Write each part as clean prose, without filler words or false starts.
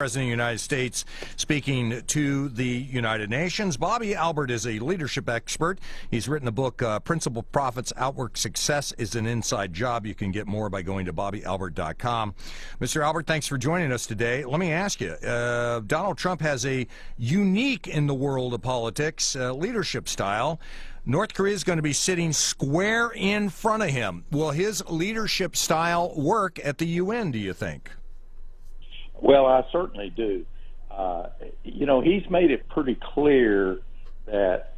President of the United States speaking to the United Nations. Bobby Albert is a leadership expert. He's written the book, Principal Profits Outwork Success is an Inside Job. You can get more by going to bobbyalbert.com. Mr. Albert, thanks for joining us today. Let me ask you, Donald Trump has a unique in the world of politics leadership style. North Korea is going to be sitting square in front of him. Will his leadership style work at the UN, do you think? Well, I certainly do. He's made it pretty clear that,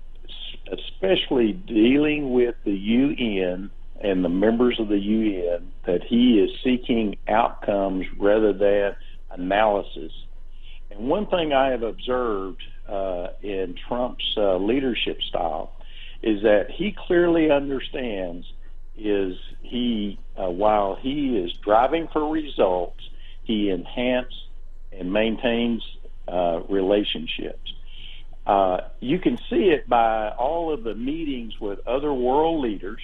especially dealing with the UN and the members of the UN, that he is seeking outcomes rather than analysis. And one thing I have observed in Trump's leadership style is that he clearly understands while he is driving for results, he enhances and maintains relationships. You can see it by all of the meetings with other world leaders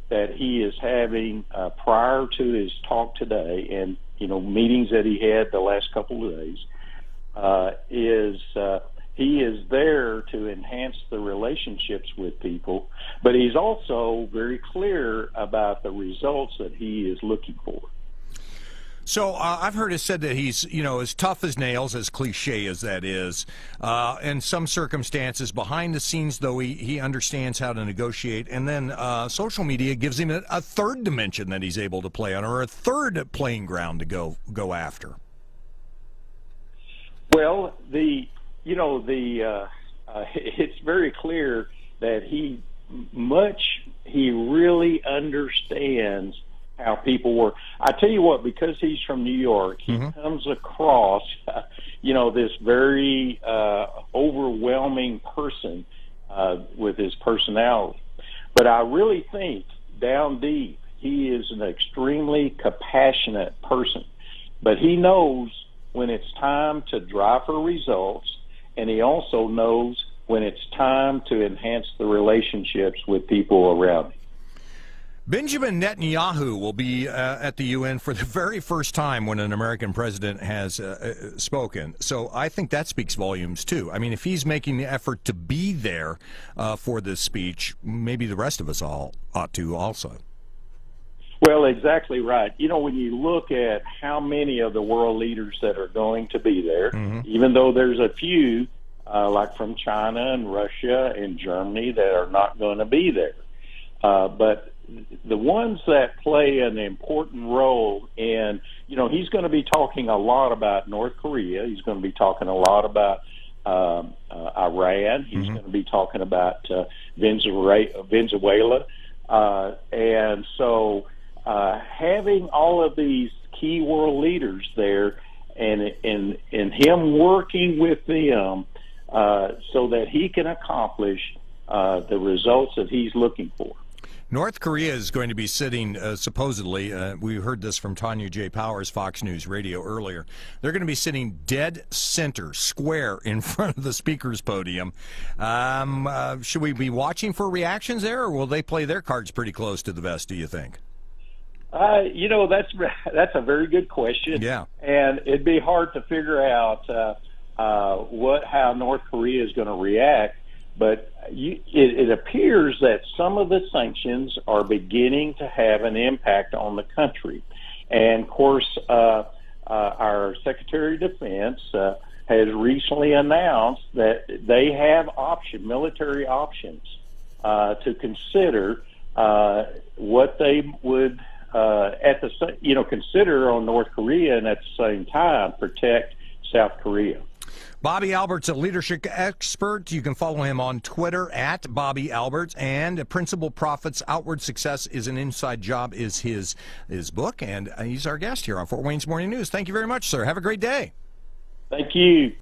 that he is having prior to his talk today, and meetings that he had the last couple of days. He is there to enhance the relationships with people, but he's also very clear about the results that he is looking for. So I've heard it said that he's, as tough as nails, as cliche as that is. In some circumstances, behind the scenes, though, he understands how to negotiate. And then social media gives him a third dimension that he's able to play on, or a third playing ground to go after. Well, it's very clear that he really understands how people work. I tell you what, because he's from New York, he comes across, this very overwhelming person with his personality. But I really think down deep, he is an extremely compassionate person. But he knows when it's time to drive for results, and he also knows when it's time to enhance the relationships with people around him. Benjamin Netanyahu will be at the UN for the very first time when an American president has spoken. So I think that speaks volumes, too. I mean, if he's making the effort to be there for this speech, maybe the rest of us all ought to also. Well, exactly right. When you look at how many of the world leaders that are going to be there, even though there's a few, like from China and Russia and Germany, that are not going to be there. But the ones that play an important role in, he's going to be talking a lot about North Korea. He's going to be talking a lot about Iran. He's going to be talking about Venezuela. And so having all of these key world leaders there and him working with them so that he can accomplish the results that he's looking for. North Korea is going to be sitting, supposedly, we heard this from Tanya J. Powers, Fox News Radio earlier, they're going to be sitting dead center, square in front of the speaker's podium. Should we be watching for reactions there, or will they play their cards pretty close to the vest, do you think? That's a very good question. Yeah. And it'd be hard to figure out how North Korea is going to react. But it appears that some of the sanctions are beginning to have an impact on the country. And, of course, our Secretary of Defense has recently announced that they have military options to consider what they would consider on North Korea, and at the same time protect South Korea. Bobby Albert's a leadership expert. You can follow him on Twitter at Bobby Albert. And Principal Profits Outward Success is an Inside Job is his book. And he's our guest here on Fort Wayne's Morning News. Thank you very much, sir. Have a great day. Thank you.